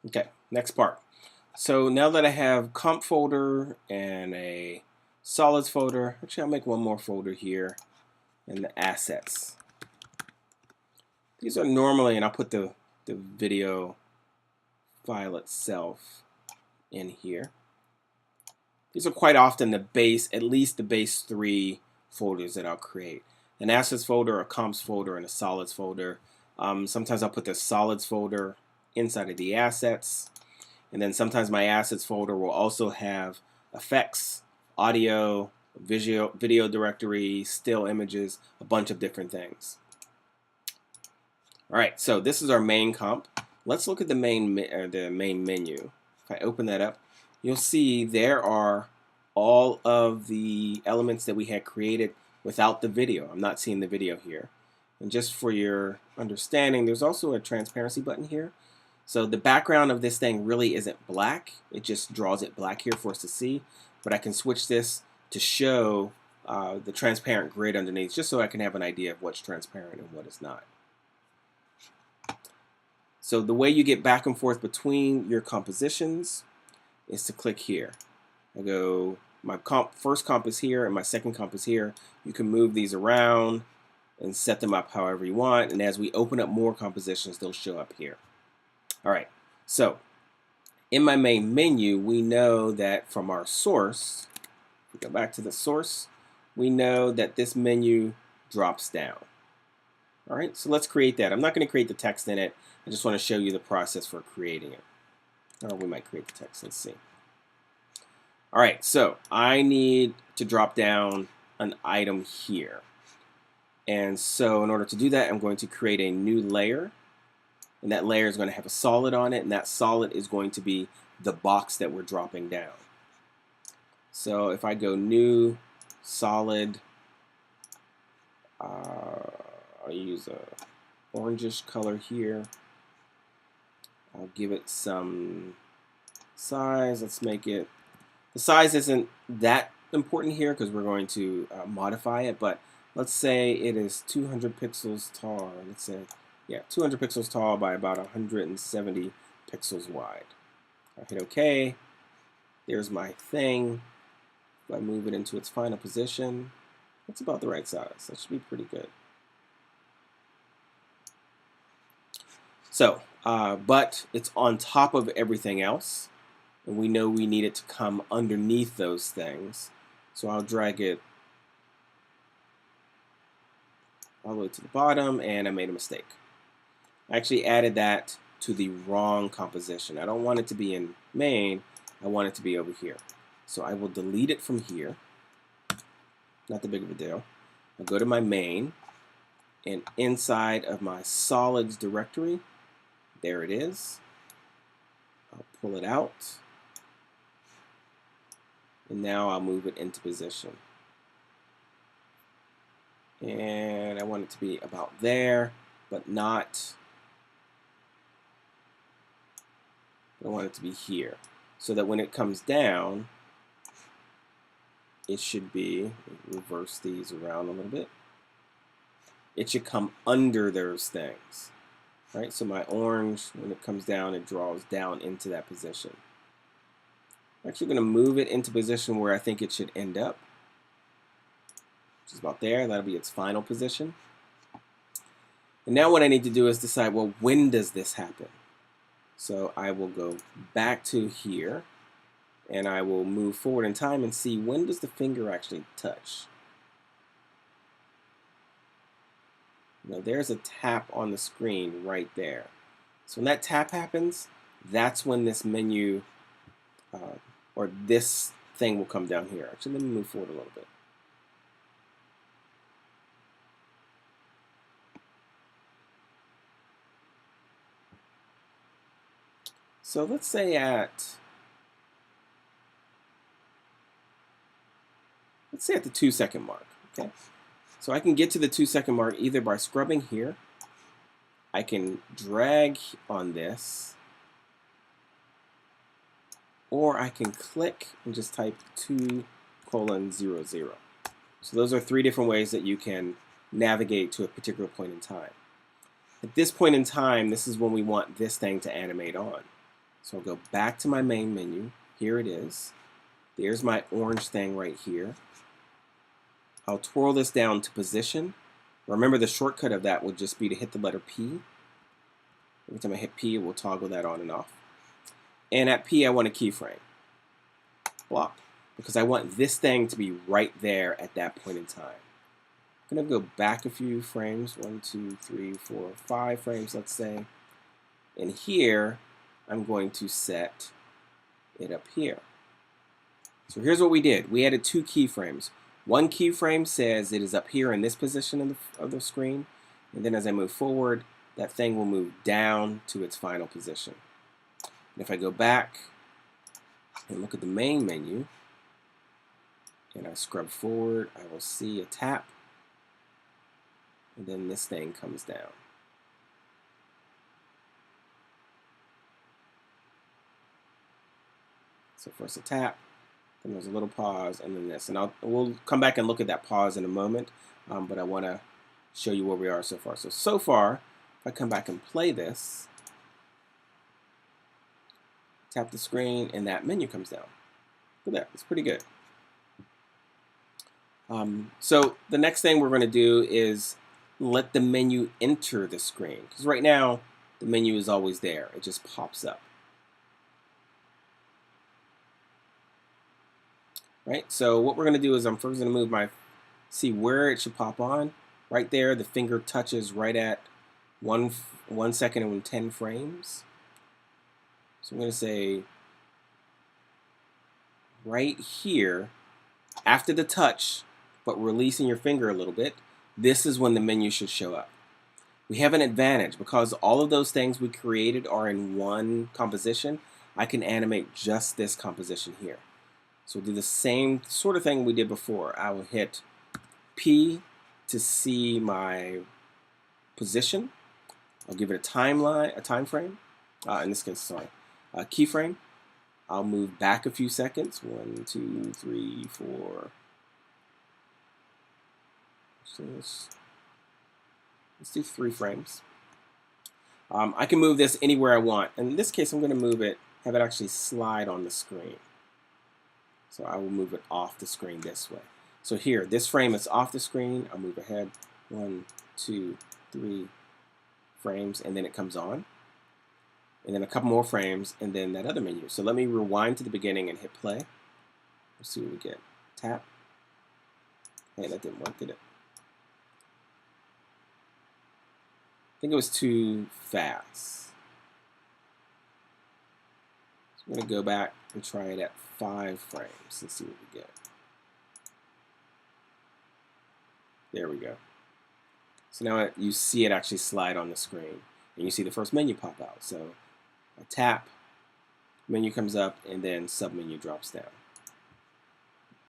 Okay, next part. So now that I have comp folder and a solids folder, actually I'll make one more folder here and the assets. These are normally, and I'll put the video file itself in here. These are quite often the base, at least the base 3 folders that I'll create. An assets folder, a comps folder, and a solids folder. Sometimes I'll put the solids folder inside of the assets. And then sometimes my assets folder will also have effects, audio, video directory, still images, a bunch of different things. All right, so this is our main comp. Let's look at the main menu. If I open that up, you'll see there are all of the elements that we had created without the video. I'm not seeing the video here. And just for your understanding, there's also a transparency button here. So the background of this thing really isn't black. It just draws it black here for us to see. But I can switch this to show the transparent grid underneath, just so I can have an idea of what's transparent and what is not. So the way you get back and forth between your compositions is to click here. I go, my first comp is here and my second comp is here. You can move these around and set them up however you want. And as we open up more compositions, they'll show up here. All right, so in my main menu, we know that from our source, we go back to the source, we know that this menu drops down. All right, so let's create that. I'm not going to create the text in it. I just want to show you the process for creating it. Or we might create the text. Let's see. All right, so I need to drop down an item here. And so in order to do that, I'm going to create a new layer. And that layer is going to have a solid on it. And that solid is going to be the box that we're dropping down. So if I go new, solid, I'll use a orangish color here. I'll give it some size. Let's make it, the size isn't that important here because we're going to modify it, but let's say it is 200 pixels tall. Let's say, yeah, 200 pixels tall by about 170 pixels wide. I'll hit OK. There's my thing. If I move it into its final position, that's about the right size. That should be pretty good. So, but it's on top of everything else, and we know we need it to come underneath those things. So I'll drag it all the way to the bottom, and I made a mistake. I actually added that to the wrong composition. I don't want it to be in main, I want it to be over here. So I will delete it from here. Not that big of a deal. I'll go to my main, and inside of my solids directory, there it is. I'll pull it out. And now I'll move it into position. And I want it to be about there, but not, I want it to be here. So that when it comes down, it should be, reverse these around a little bit. It should come under those things. Right, so my orange, when it comes down, it draws down into that position. I'm actually going to move it into position where I think it should end up, which is about there. That'll be its final position. And now what I need to do is decide, well, when does this happen? So I will go back to here, and I will move forward in time and see when does the finger actually touch. Now there's a tap on the screen right there. So when that tap happens, that's when this menu or this thing will come down here. Actually, let me move forward a little bit. So let's say at the 2-second mark. Okay. So I can get to the 2-second mark either by scrubbing here. I can drag on this, or I can click and just type 2:00. So those are 3 different ways that you can navigate to a particular point in time. At this point in time, this is when we want this thing to animate on. So I'll go back to my main menu. Here it is. There's my orange thing right here. I'll twirl this down to position. Remember, the shortcut of that would just be to hit the letter P. Every time I hit P, it will toggle that on and off. And at P, I want a keyframe. Block. Because I want this thing to be right there at that point in time. I'm going to go back a few frames. 1, 2, 3, 4, 5 frames, let's say. And here, I'm going to set it up here. So here's what we did. We added 2 keyframes. One keyframe says it is up here in this position of the screen. And then as I move forward, that thing will move down to its final position. And if I go back and look at the main menu, and I scrub forward, I will see a tap, and then this thing comes down. So first a tap, then there's a little pause, and then this. And we'll come back and look at that pause in a moment, but I want to show you where we are so far. So far, if I come back and play this, tap the screen, and that menu comes down. Look at that, it's pretty good. So the next thing we're going to do is let the menu enter the screen. Because right now, the menu is always there. It just pops up. Right? So what we're going to do is I'm first going to move see where it should pop on. Right there, the finger touches right at 1 second and 10 frames. So I'm going to say right here, after the touch, but releasing your finger a little bit, this is when the menu should show up. We have an advantage because all of those things we created are in one composition. I can animate just this composition here. So we'll do the same sort of thing we did before. I will hit P to see my position. I'll give it a time frame. In this case, sorry, a keyframe. I'll move back a few seconds. 1, 2, 3, 4. So let's do 3 frames. I can move this anywhere I want. In this case, I'm going to move it, have it actually slide on the screen. So I will move it off the screen this way. So here, this frame is off the screen. I'll move ahead 1, 2, 3 frames, and then it comes on. And then a couple more frames, and then that other menu. So let me rewind to the beginning and hit play. Let's see what we get. Tap. Hey, that didn't work, did it? I think it was too fast. So I'm going to go back and try it at 5 frames and see what we get. There we go. So now you see it actually slide on the screen, and you see the first menu pop out. So I tap, menu comes up, and then submenu drops down.